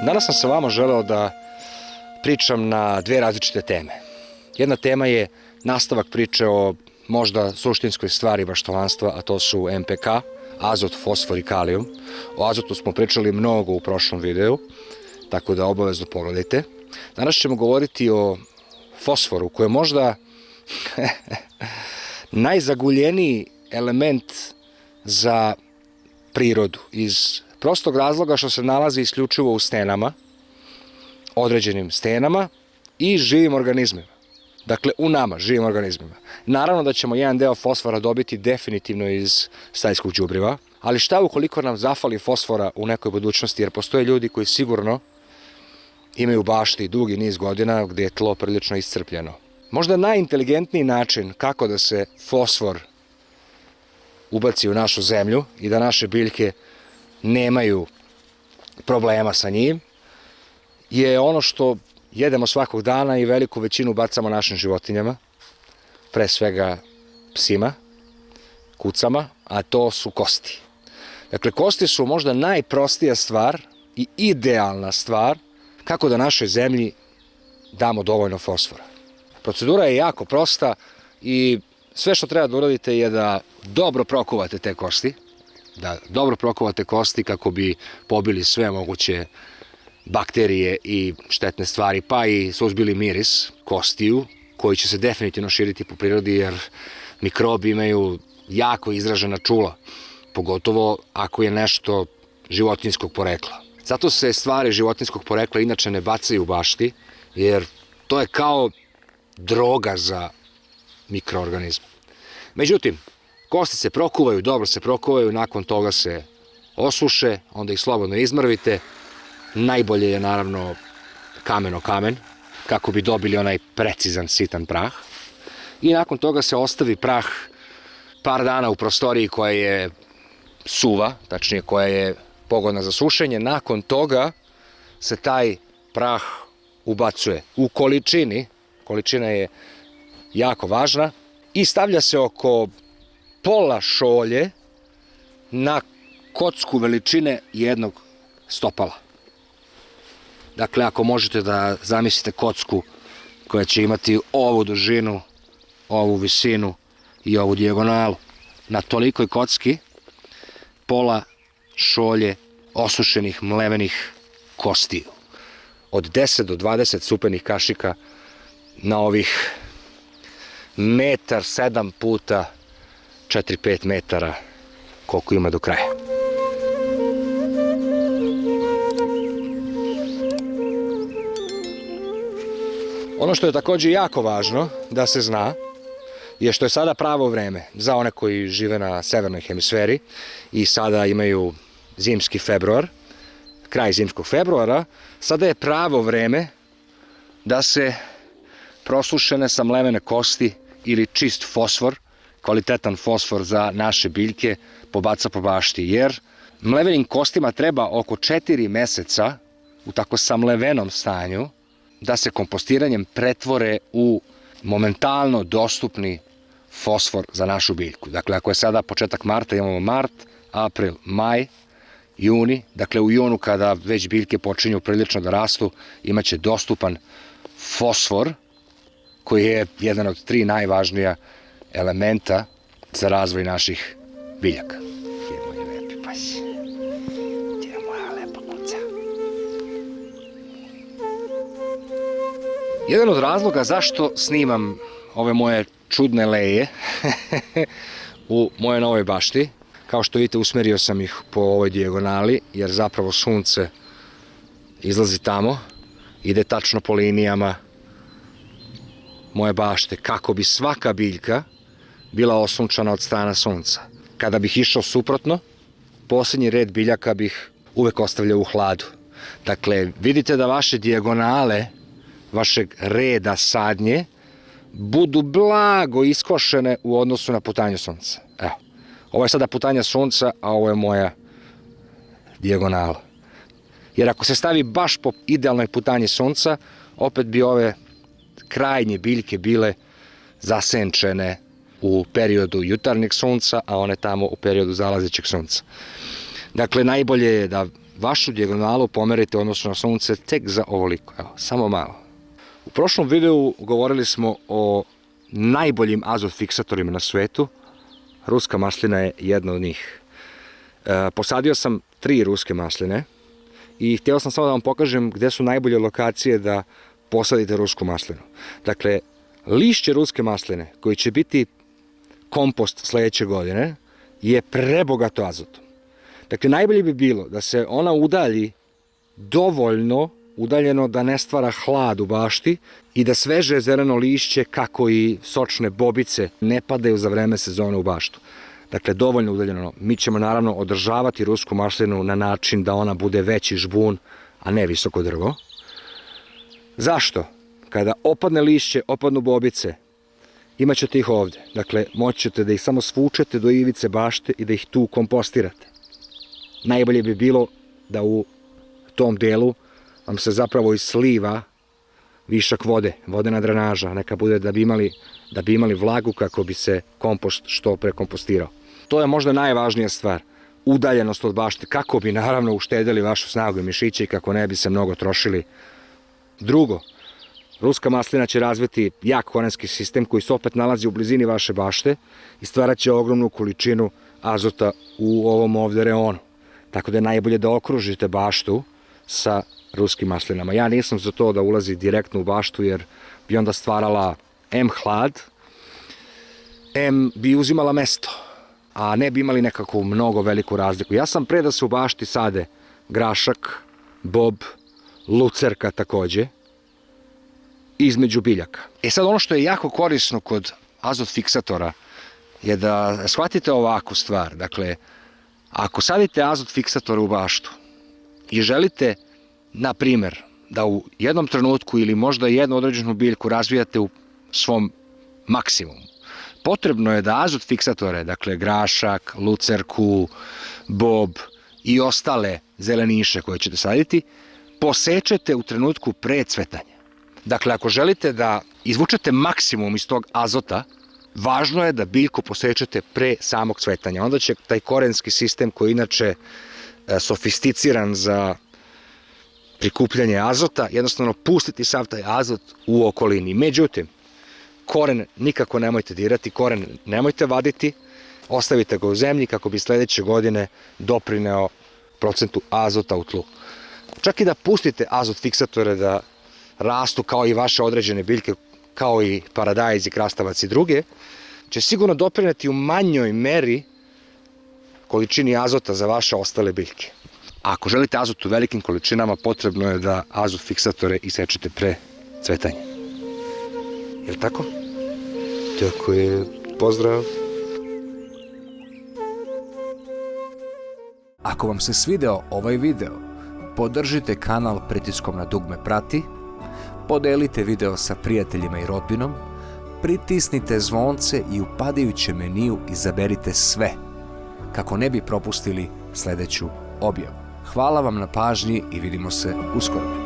Danas sam sa vama želeo da pričam na dve različite teme. Jedna tema je nastavak priče o možda suštinskoj stvari baštovanstva, a to su MPK, azot, fosfor i kalijum. O azotu smo pričali mnogo u prošlom videu, tako da obavezno pogledajte. Danas ćemo govoriti o fosforu, koji je možda najzaguljeniji element za prirodu, iz prostog razloga što se nalazi isključivo u stenama, određenim stenama i živim organizmima. Dakle, u nama, živim organizmima. Naravno da ćemo jedan deo fosfora dobiti definitivno iz stajskog đubriva, ali šta ukoliko nam zafali fosfora u nekoj budućnosti, jer postoje ljudi koji sigurno imaju u bašti dugi niz godina gdje je tlo prilično iscrpljeno. Možda najinteligentniji način kako da se fosfor ubaci u našu zemlju i da naše biljke nemaju problema sa njim je ono što jedemo svakog dana i veliku većinu bacamo našim životinjama, pre svega psima, kucama, a to su kosti. Dakle, kosti su možda najprostija stvar i idealna stvar kako da našoj zemlji damo dovoljno fosfora. Procedura je jako prosta i sve što treba da uradite je da dobro prokuvate te kosti, kako bi pobili sve moguće bakterije i štetne stvari, pa i suzbili miris kostiju, koji će se definitivno širiti po prirodi, jer mikrobi imaju jako izražena čula, pogotovo ako je nešto životinjskog porekla. Zato se stvari životinjskog porekla inače ne bacaju u bašti, jer to je kao droga za mikroorganizme. Međutim, kosti se prokuvaju, dobro se prokuvaju, nakon toga se osuše, onda ih slobodno izmrvite. Najbolje je naravno kamen o kamen, kako bi dobili onaj precizan, sitan prah. I nakon toga se ostavi prah par dana u prostoriji koja je suva, tačnije koja je pogodna za sušenje. Nakon toga se taj prah ubacuje u količini, količina je jako važna, i stavlja se oko pola šolje na kocku veličine jednog stopala. Dakle, ako možete da zamislite kocku koja će imati ovu dužinu, ovu visinu i ovu dijagonalu, na tolikoj kocki pola šolje osušenih mlevenih kostiju. Od 10 do 20 supenih kašika na ovih 1,7 puta 4-5 metara koliko ima do kraja. Ono što je također jako važno da se zna je što je sada pravo vreme za one koji žive na severnoj hemisferi i sada imaju zimski februar, kraj zimskog februara, sada je pravo vreme da se prosušene samlevene kosti ili čist fosfor, kvalitetan fosfor za naše biljke, pobaca po bašti, jer mlevenim kostima treba oko 4 meseca u tako samlevenom stanju da se kompostiranjem pretvore u momentalno dostupni fosfor za našu biljku. Dakle, ako je sada početak marta, imamo mart, april, maj, juni, dakle u junu kada već biljke počinju prilično da rastu, imaće dostupan fosfor, koji je jedan od 3 najvažnija elementa za razvoj naših biljaka. Gdje je moj lepi pas? Gdje je moja lepa kuca? Jedan od razloga zašto snimam ove moje čudne leje u mojoj novoj bašti, kao što vidite, usmerio sam ih po ovoj dijagonali, jer zapravo sunce izlazi tamo, ide tačno po linijama moje bašte, kako bi svaka biljka bila osunčana od strana sunca. Kada bih išao suprotno, posljednji red biljaka bih uvek ostavljao u hladu. Dakle, vidite da vaše dijagonale, vašeg reda sadnje, budu blago iskošene u odnosu na putanju sunca. Evo, ovo je sada putanja sunca, a ovo je moja dijagonala. Jer ako se stavi baš po idealnoj putanji sunca, opet bi ove krajnje biljke bile zasenčene u periodu jutarnjeg sunca, a one tamo u periodu zalazećeg sunca. Dakle, najbolje je da vašu dijagonalu pomerite odnosno na sunce tek za ovoliko, evo, samo malo. U prošlom videu govorili smo o najboljim azot fiksatorima na svetu. Ruska maslina je jedna od njih. Posadio sam 3 ruske masline i htio sam samo da vam pokažem gde su najbolje lokacije da posadite rusku maslinu. Dakle, lišće ruske masline koji će biti kompost sledeće godine je prebogato azotom. Dakle, najbolje bi bilo da se ona udalji dovoljno udaljeno da ne stvara hlad u bašti i da sveže zeleno lišće kako i sočne bobice ne padaju za vreme sezone u baštu. Dakle, dovoljno udaljeno. Mi ćemo naravno održavati rusku maslinu na način da ona bude veći žbun, a ne visoko drvo. Zašto? Kada opadne lišće, opadnu bobice, imat ćete ih ovde. Dakle, moći ćete da ih samo svučete do ivice bašte i da ih tu kompostirate. Najbolje bi bilo da u tom delu vam se zapravo isliva višak vode, vodena drenaža, neka bude da bi imali vlagu kako bi se kompost što prekompostirao. To je možda najvažnija stvar, udaljenost od bašte, kako bi naravno uštedili vašu snagu i mišiće i kako ne bi se mnogo trošili. Drugo, ruska maslina će razviti jak korenski sistem koji se opet nalazi u blizini vaše bašte i stvarat će ogromnu količinu azota u ovom ovde reonu. Tako da je najbolje da okružite baštu sa ruskim maslinama. Ja nisam za to da ulazi direktno u baštu jer bi onda stvarala M hlad, M bi uzimala mesto, a ne bi imali nekakvu mnogo veliku razliku. Ja sam pre da se u bašti sade grašak, bob, lucerka takođe, između biljaka. Sad ono što je jako korisno kod azot fiksatora je da shvatite ovakvu stvar. Dakle, ako sadite azot fiksatore u baštu i želite, na primer, da u jednom trenutku ili možda jednu određenu biljku razvijate u svom maksimumu, potrebno je da azot fiksatore, dakle grašak, lucerku, bob i ostale zeleniše koje ćete saditi, posečete u trenutku pre cvetanja. Dakle, ako želite da izvučete maksimum iz tog azota, važno je da biljku posečete pre samog cvetanja. Onda će taj korenski sistem koji je inače sofisticiran za prikupljanje azota, jednostavno pustiti sav taj azot u okolini. Međutim, koren nikako nemojte dirati, koren nemojte vaditi, ostavite ga u zemlji kako bi sledeće godine doprineo procentu azota u tlu. Čak i da pustite azot fiksatore da rastu kao i vaše određene biljke, kao i paradajz i krastavac i druge, će sigurno doprineti u manjoj meri količini azota za vaše ostale biljke. A ako želite azot u velikim količinama, potrebno je da azot fiksatore isečete pre cvetanja. Je li tako? Tako je. Pozdrav! Ako vam se svideo ovaj video, podržite kanal pritiskom na dugme prati, podelite video sa prijateljima i rodbinom, pritisnite zvonce i u padajućem meniju izaberite sve, kako ne bi propustili sledeću objavu. Hvala vam na pažnji i vidimo se uskoro.